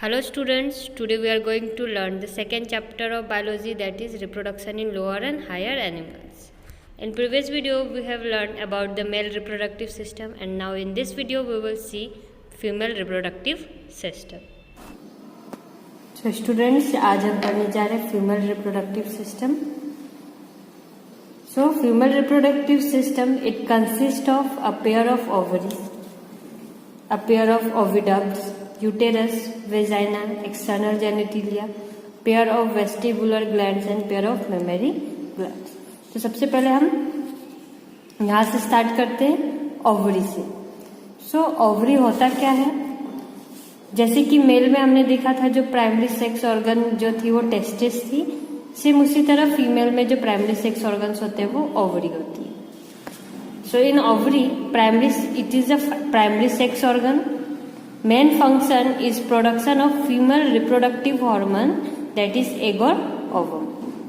Hello students, today we are going to learn the second chapter of biology, that is reproduction in lower and higher animals. In previous video we have learned about the male reproductive system, and now in this video we will see female reproductive system. So students, आज हम पढ़ने जा रहे हैं female reproductive system. So female reproductive system, it consists of a pair of ovaries, a pair of oviducts, uterus, vagina, external genitalia, pair of vestibular glands and pair of mammary glands. तो सबसे पहले हम यहाँ से start करते हैं ovary से. सो ovary होता क्या है? जैसे कि मेल में हमने देखा था जो प्राइमरी सेक्स ऑर्गन जो थी वो टेस्टिस थी, सेम उसी तरह फीमेल में जो प्राइमरी सेक्स ऑर्गन्स होते हैं वो ओवरी होती है. So in ovary primary it is a primary sex organ. Main function is production of female reproductive hormone, that is egg or ovum.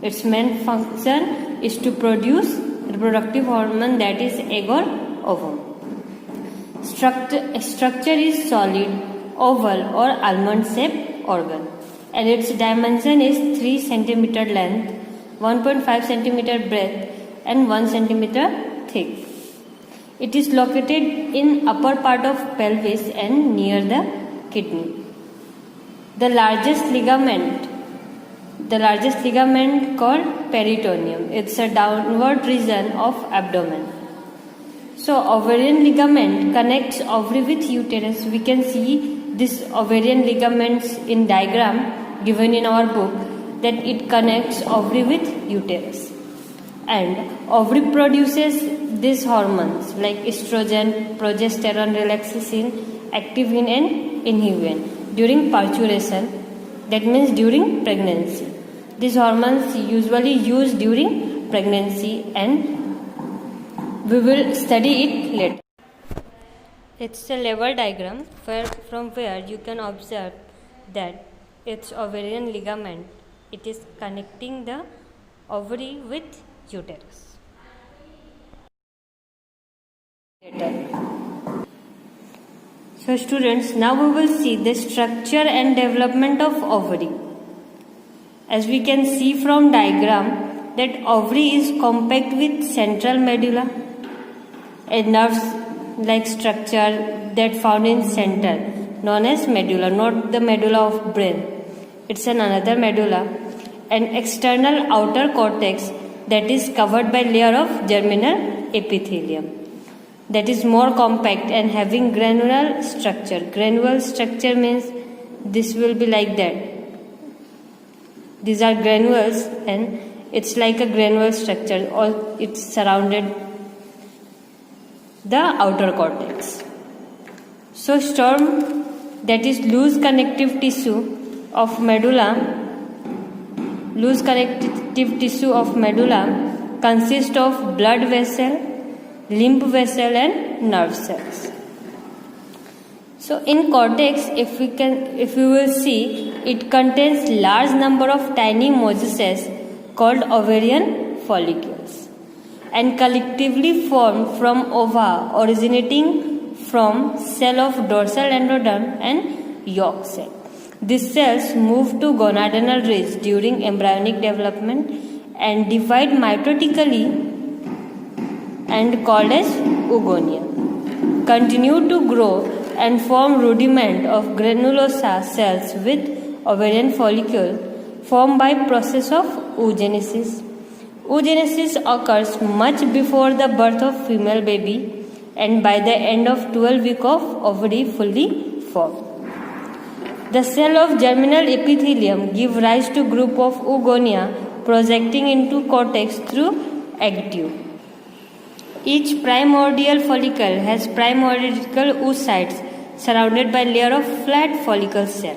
Its main function is to produce reproductive hormone, that is egg or ovum. Structure is solid, oval or almond shaped organ, and its dimension is 3 cm length, 1.5 cm breadth and 1 cm thick. It is located in upper part of pelvis and near the kidney. The largest ligament called peritoneum. It's a downward region of abdomen. So ovarian ligament connects ovary with uterus. We can see this ovarian ligaments in diagram given in our book, that it connects ovary with uterus. And ovary produces these hormones like estrogen, progesterone, relaxin, activin and inhibin during parturition, that means during pregnancy. These hormones usually used during pregnancy, and we will study it later. It's a level diagram from where you can observe that its ovarian ligament, it is connecting the ovary with uterus. So students, now we will see the structure and development of ovary. As we can see from diagram that ovary is compact with central medulla, a nerves like structure that found in center known as medulla, not the medulla of brain. It's another medulla, an external outer cortex that is covered by layer of germinal epithelium, that is more compact and having granular structure. Granular structure means this will be like that. These are granules and it's like a granular structure, or it's surrounded the outer cortex. So storm, that is loose connective tissue of medulla, consists of blood vessel, lymph vessel and nerve cells. So in cortex, if we will see, it contains large number of tiny mosaics called ovarian follicles, and collectively formed from ova originating from cell of dorsal endoderm and yolk cell. These cells move to gonadal ridge during embryonic development and divide mitotically and called as oogonia. Continue to grow and form rudiment of granulosa cells with ovarian follicle formed by process of oogenesis. Oogenesis occurs much before the birth of female baby, and by the end of 12 week of ovary fully formed. The cell of germinal epithelium give rise to group of oogonia projecting into cortex through egg tube. Each primordial follicle has primordial oocytes surrounded by layer of flat follicle cell.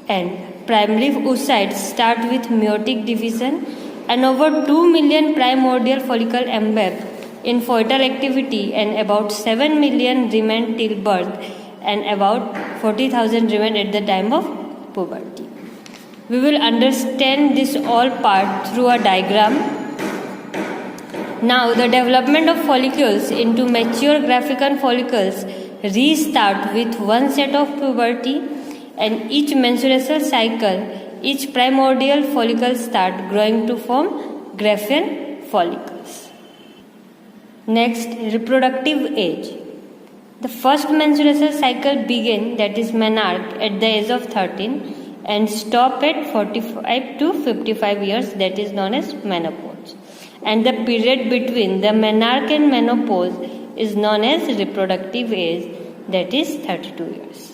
And primary oocytes start with meiotic division, and over 2 million primordial follicle embed in foetal activity, and about 7 million remain till birth, and about 40,000 remain at the time of puberty. We will understand this all part through a diagram. Now the development of follicles into mature Graafican follicles restart with one set of puberty and each menstrual cycle, each primordial follicle start growing to form Graafian follicles. Next, reproductive age. The first menstrual cycle begin, that is menarche, at the age of 13 and stop at 45 to 55 years, that is known as menopause. And the period between the menarche and menopause is known as reproductive age, that is 32 years.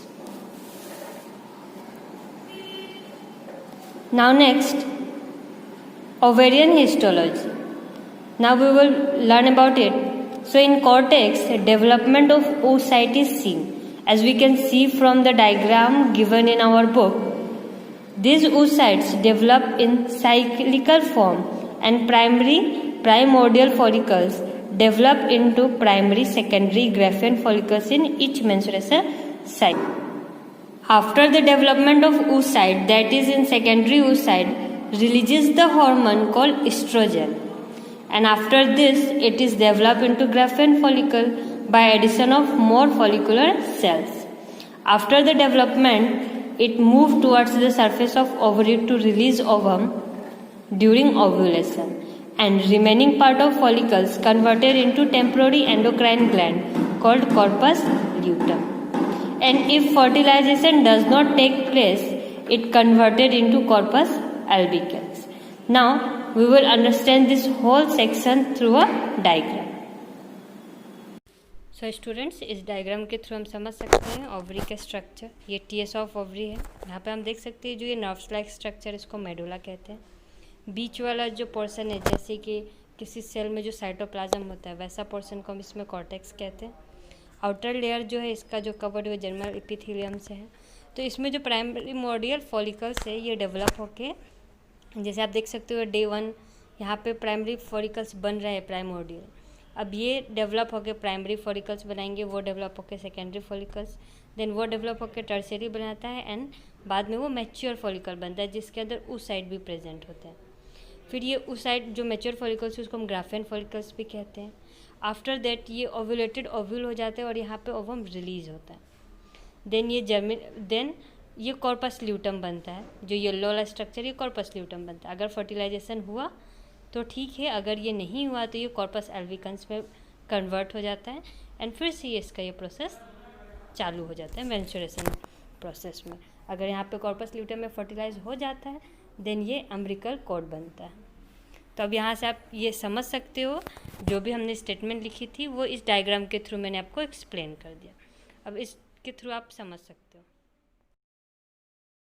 Now next, ovarian histology. Now we will learn about it. So in cortex, development of oocyte is seen. As we can see from the diagram given in our book, these oocytes develop in cyclical form and primordial follicles develop into primary, secondary Graafian follicles in each menstrual cycle. After the development of oocyte, that is in secondary oocyte, releases the hormone called estrogen. And after this, it is developed into Graafian follicle by addition of more follicular cells. After the development, it moves towards the surface of ovary to release ovum during ovulation, and remaining part of follicles converted into temporary endocrine gland called corpus luteum. And if fertilization does not take place, it converted into corpus albicans. Now we will understand this whole section through a diagram. So students, इस diagram के through हम समझ सकते हैं ovary का structure. ये TS of ovary है. यहाँ पे हम देख सकते हैं जो ये नर्व्स लाइक स्ट्रक्चर, इसको मेडुला कहते हैं. बीच वाला जो पोर्शन है, जैसे कि किसी सेल में जो साइटोप्लाज्म होता है, वैसा पोर्शन को हम इसमें कॉर्टेक्स कहते हैं. आउटर लेयर जो है इसका जो कवर्ड हुआ जर्मल एपिथेलियम से है. तो इसमें जो प्राइमरी फॉलिकल्स है ये डेवलप होके, जैसे आप देख सकते हो डे 1 यहाँ पे प्राइमरी फॉलिकल्स बन रहे हैं प्राइमोर्डियल. अब ये डेवलप होके प्राइमरी फॉलिकल्स बनाएंगे, वो डेवलप होके सेकेंडरी फॉलिकल्स, देन वो डेवलप होके टर्शियरी बनाता है, एंड बाद में वो मैच्योर फॉलिकल बनता है जिसके अंदर oocyte भी प्रेजेंट होते हैं. फिर ये oocyte जो मैच्योर फॉलिकल्स उसको हम ग्राफियन फॉलिकल्स भी कहते हैं. आफ्टर दैट ये ओव्यूलेटेड ओव्यूल हो जाते हैं और यहाँ पे ओवम रिलीज होता है. देन ये कॉर्पस ल्यूटम बनता है. जो येलो वाला स्ट्रक्चर ये कॉर्पस ल्यूटम बनता है. अगर फर्टिलाइजेशन हुआ तो ठीक है, अगर ये नहीं हुआ तो ये कॉर्पस एल्विकन्स में कन्वर्ट हो जाता है, एंड फिर से ये इसका ये प्रोसेस चालू हो जाता है मेंस्ट्रुएशन प्रोसेस में. अगर यहाँ पे कॉर्पस ल्यूटम में फर्टिलाइज हो जाता है, देन ये अम्बिलिकल कॉर्ड बनता है. तो अब यहाँ से आप ये समझ सकते हो, जो भी हमने स्टेटमेंट लिखी थी वो इस डायग्राम के थ्रू मैंने आपको एक्सप्लेन कर दिया. अब इसके थ्रू आप समझ सकते हो.